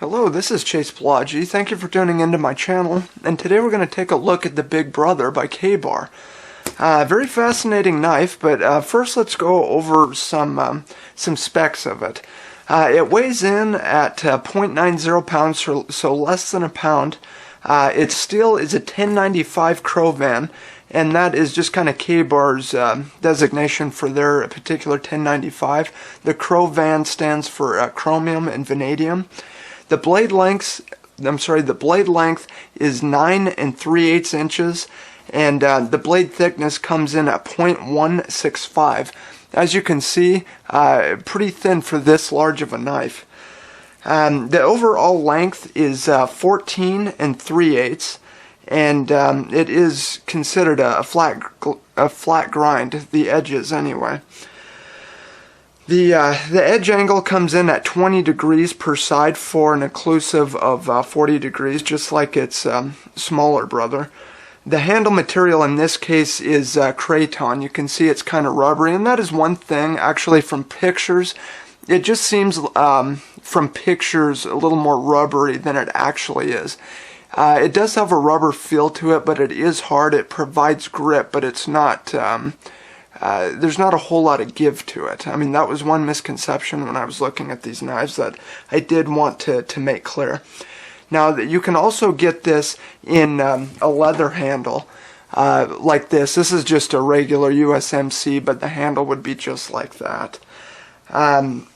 Hello, this is Chase Pelagi. Thank you for tuning into my channel, and today we're going to take a look at the Big Brother by Ka Bar. Very fascinating knife, but first let's go over some specs of it. It weighs in at 0.90 pounds, so less than a pound. Its steel is a 1095 Crovan, and that is just kind of Ka Bar's designation for their particular 1095. The Crovan stands for chromium and vanadium. The blade length is 9 3/8 inches, and the blade thickness comes in at 0.165. As you can see, pretty thin for this large of a knife. The overall length is 14 3/8, and it is considered a flat grind, the edges anyway. The edge angle comes in at 20 degrees per side for an inclusive of 40 degrees, just like its smaller brother. The handle material in this case is craton. You can see it's kind of rubbery, and that is one thing actually from pictures. It just seems from pictures a little more rubbery than it actually is. It does have a rubber feel to it, but it is hard. It provides grip, but it's not... there's not a whole lot of give to it. I mean, that was one misconception when I was looking at these knives that I did want to make clear. Now, you can also get this in a leather handle like this. This is just a regular USMC, but the handle would be just like that. The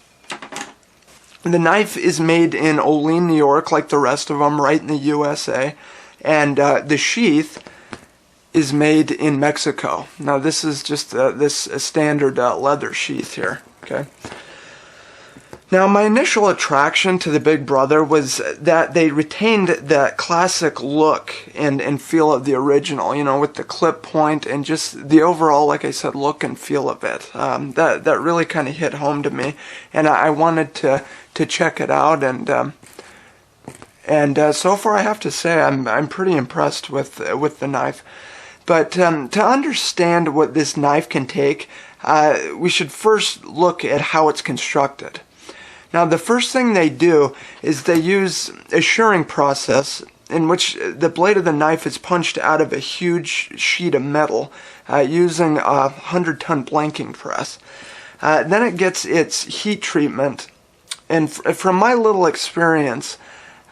knife is made in Olean, New York, like the rest of them, right in the USA. And the sheath is made in Mexico. Now this is just this standard leather sheath here. Okay. Now my initial attraction to the Big Brother was that they retained that classic look and feel of the original, you know, with the clip point and just the overall, like I said, look and feel of it. That really kind of hit home to me, and I wanted to check it out, and so far I have to say I'm pretty impressed with the knife. But to understand what this knife can take, we should first look at how it's constructed. Now, the first thing they do is they use a shearing process in which the blade of the knife is punched out of a huge sheet of metal using a 100-ton blanking press. Then it gets its heat treatment, and from my little experience,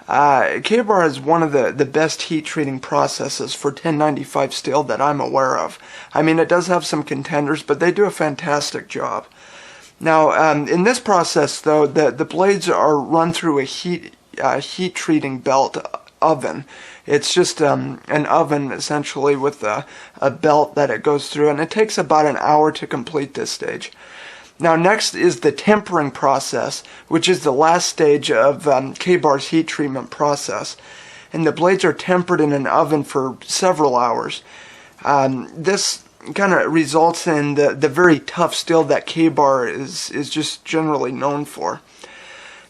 Ka Bar is one of the best heat treating processes for 1095 steel that I'm aware of. I mean, it does have some contenders, but they do a fantastic job. Now, in this process, though, the blades are run through a heat treating belt oven. It's just an oven, essentially, with a belt that it goes through, and it takes about an hour to complete this stage. Now, next is the tempering process, which is the last stage of Ka Bar's heat treatment process. And the blades are tempered in an oven for several hours. This kind of results in the very tough steel that Ka Bar is just generally known for.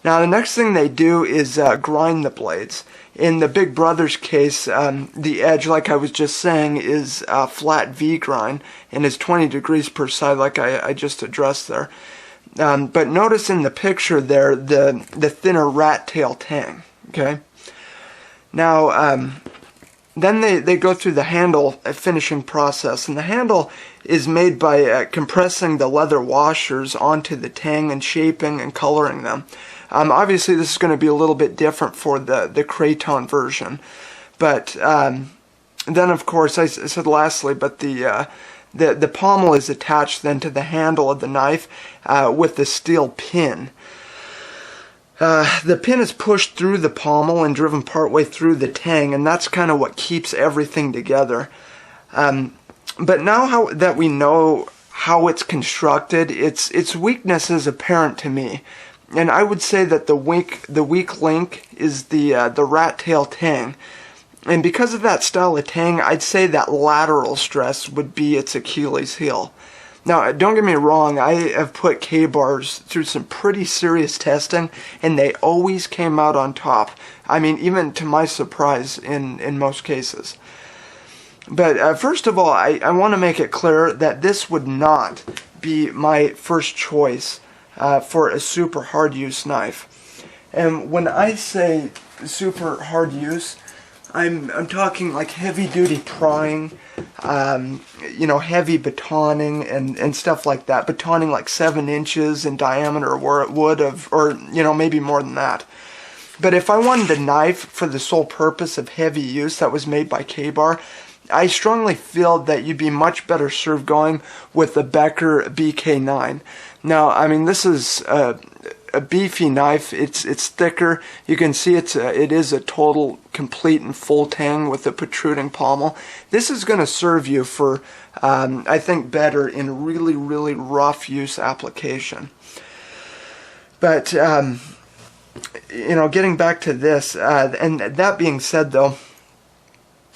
Now, the next thing they do is grind the blades. In the Big Brother's case, the edge, like I was just saying, is a flat V grind and is 20 degrees per side, like I just addressed there. But notice in the picture there, the thinner rat tail tang. Okay. Now, then they go through the handle finishing process, and the handle is made by compressing the leather washers onto the tang and shaping and coloring them. Obviously, this is going to be a little bit different for the craton version, but then, of course, I said lastly, but the pommel is attached then to the handle of the knife with the steel pin. The pin is pushed through the pommel and driven partway through the tang, and that's kind of what keeps everything together. But now that we know how it's constructed, its weakness is apparent to me. And I would say that the weak link is the rat tail tang. And because of that style of tang, I'd say that lateral stress would be its Achilles heel. Now, don't get me wrong, I have put Ka Bars through some pretty serious testing, and they always came out on top. I mean, even to my surprise in most cases. But first of all, I want to make it clear that this would not be my first choice for a super hard use knife. And when I say super hard use, I'm talking like heavy duty prying, you know, heavy batoning and stuff like that. Batoning like 7 inches in diameter where it would have, or, you know, maybe more than that. But if I wanted a knife for the sole purpose of heavy use that was made by Ka Bar, I strongly feel that you'd be much better served going with the Becker BK9. Now, I mean, this is a beefy knife. It's thicker. You can see it is a total, complete, and full tang with a protruding pommel. This is going to serve you for, I think, better in really, really rough use application. But, you know, getting back to this, and that being said, though,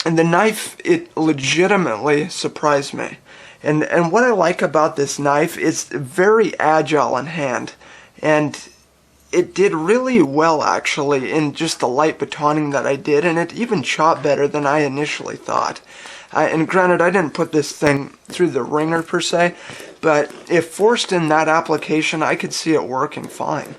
and the knife, it legitimately surprised me. And what I like about this knife is very agile in hand. And it did really well, actually, in just the light batoning that I did. And it even chopped better than I initially thought. And granted, I didn't put this thing through the ringer, per se. But if forced in that application, I could see it working fine.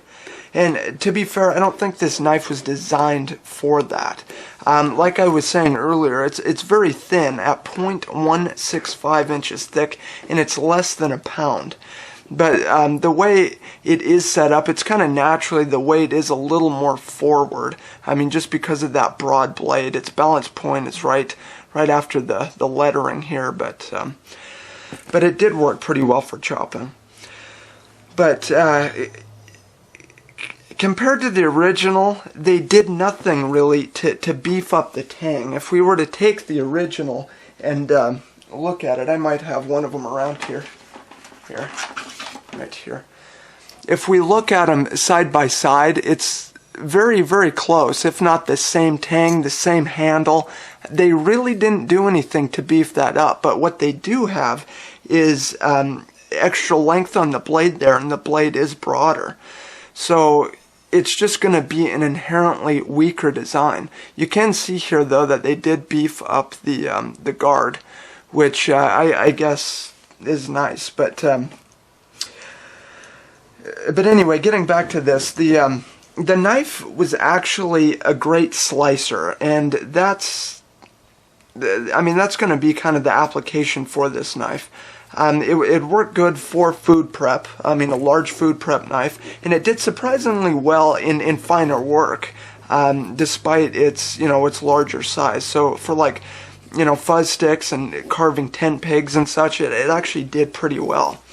And to be fair, I don't think this knife was designed for that. Like I was saying earlier, it's very thin at 0.165 inches thick, and it's less than a pound. But the way it is set up, it's kind of naturally the weight is a little more forward. I mean, just because of that broad blade, its balance point is right after the lettering here. But it did work pretty well for chopping. But compared to the original, they did nothing really to beef up the tang. If we were to take the original and look at it, I might have one of them around here. Here, right here. If we look at them side by side, it's very, very close, if not the same tang, the same handle. They really didn't do anything to beef that up, but what they do have is extra length on the blade there, and the blade is broader. So it's just going to be an inherently weaker design. You can see here, though, that they did beef up the guard, which I guess is nice. But anyway, getting back to this, the knife was actually a great slicer, and that's going to be kind of the application for this knife. It worked good for food prep, a large food prep knife, and it did surprisingly well in finer work, despite its larger size. So for like, fuzz sticks and carving tent pegs and such, it actually did pretty well.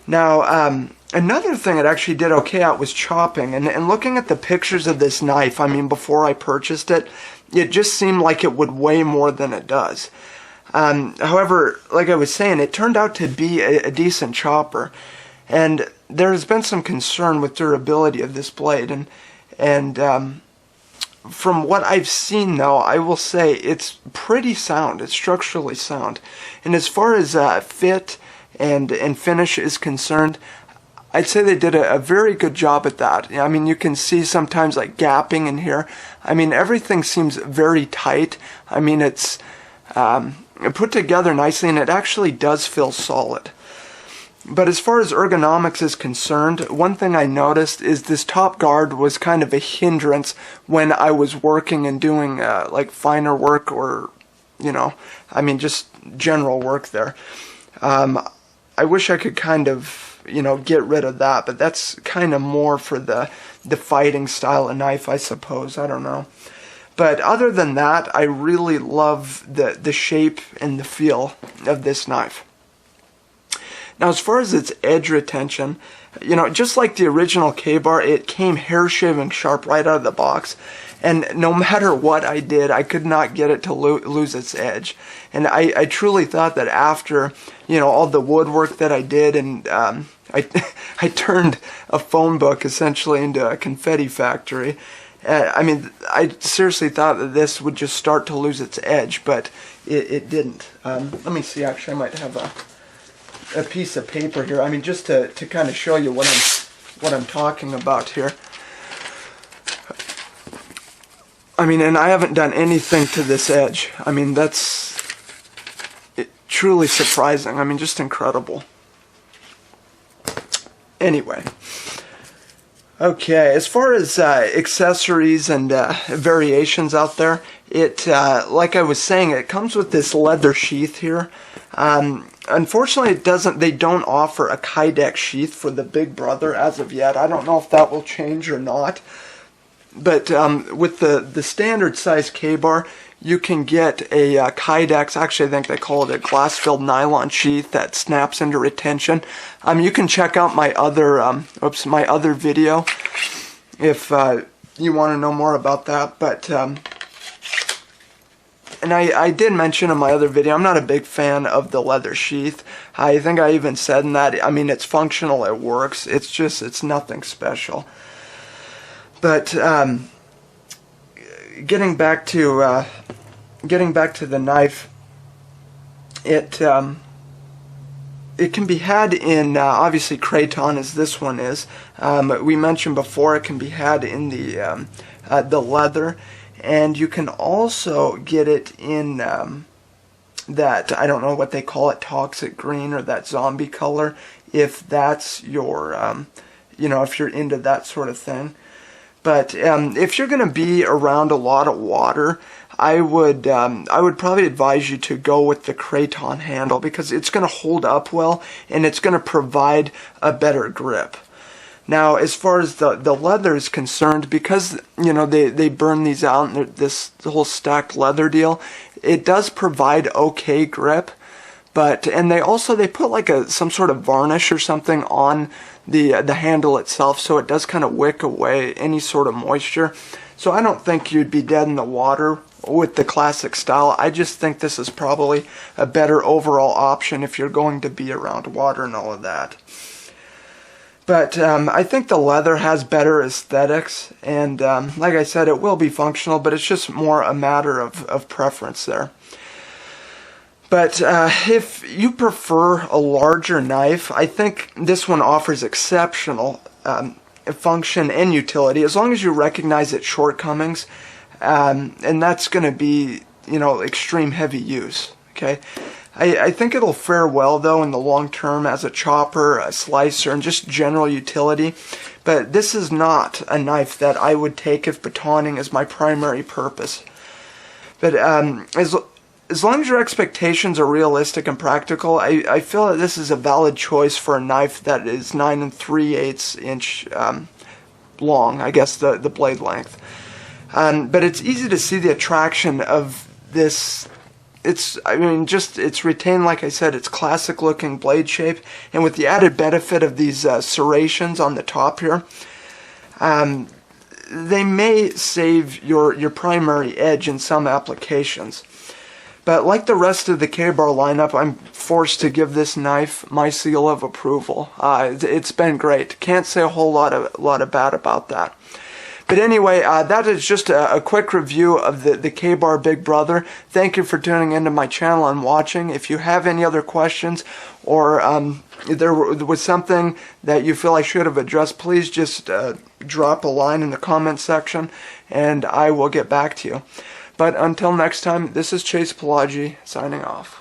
Now, another thing it actually did okay at was chopping, and looking at the pictures of this knife, before I purchased it, it just seemed like it would weigh more than it does. However, like I was saying, it turned out to be a decent chopper, and there has been some concern with durability of this blade, and from what I've seen, though, I will say it's pretty sound. It's structurally sound, and as far as fit and finish is concerned, I'd say they did a very good job at that. You can see sometimes like gapping in here. Everything seems very tight. It's put together nicely, and it actually does feel solid. But as far as ergonomics is concerned, one thing I noticed is this top guard was kind of a hindrance when I was working and doing like finer work, or just general work there. I wish I could kind of get rid of that, but that's kind of more for the fighting style of knife, I suppose. I don't know. But other than that, I really love the shape and the feel of this knife. Now, as far as its edge retention, just like the original Ka Bar, it came hair-shaving sharp right out of the box. And no matter what I did, I could not get it to lose its edge. And I truly thought that after, all the woodwork that I did, and I turned a phone book essentially into a confetti factory. I seriously thought that this would just start to lose its edge, but it didn't. Let me see, actually, I might have a piece of paper here. Just to kind of show you what I'm talking about here. And I haven't done anything to this edge. That's truly surprising. Just incredible. Anyway, Okay, as far as accessories and variations out there, it like I was saying, it comes with this leather sheath here. Unfortunately, they don't offer a Kydex sheath for the Big Brother as of yet. I don't know if that will change or not. But with the standard size Ka-Bar, you can get a Kydex, actually I think they call it a glass-filled nylon sheath that snaps into retention. You can check out my other video if you want to know more about that. But and I did mention in my other video, I'm not a big fan of the leather sheath. I think I even said in that, I mean, it's functional, it works, it's nothing special. But getting back to the knife, it can be had in obviously craton, as this one is. We mentioned before it can be had in the leather, and you can also get it in that, I don't know what they call it, toxic green or that zombie color, if that's your if you're into that sort of thing. But if you're going to be around a lot of water, I would probably advise you to go with the craton handle, because it's going to hold up well and it's going to provide a better grip. Now, as far as the leather is concerned, because they burn these out and this whole stacked leather deal, it does provide okay grip. And they put like some sort of varnish or something on the handle itself, so it does kind of wick away any sort of moisture. So I don't think you'd be dead in the water with the classic style. I just think this is probably a better overall option if you're going to be around water and all of that. But I think the leather has better aesthetics, and like I said, it will be functional, but it's just more a matter of preference there. But if you prefer a larger knife, I think this one offers exceptional function and utility, as long as you recognize its shortcomings, and that's going to be, extreme heavy use. Okay, I think it'll fare well though in the long term as a chopper, a slicer, and just general utility. But this is not a knife that I would take if batoning is my primary purpose. But as long as your expectations are realistic and practical, I feel that this is a valid choice for a knife that is 9 3/8 inch long, I guess the blade length. But it's easy to see the attraction of this. It's retained, like I said, its classic looking blade shape, and with the added benefit of these serrations on the top here, they may save your primary edge in some applications. But like the rest of the Ka-Bar lineup, I'm forced to give this knife my seal of approval. It's been great. Can't say a whole lot of bad about that. But anyway, that is just a quick review of the Ka-Bar Big Brother. Thank you for tuning into my channel and watching. If you have any other questions, or there was something that you feel I should have addressed, please just drop a line in the comment section, and I will get back to you. But until next time, this is Chase Pelagi signing off.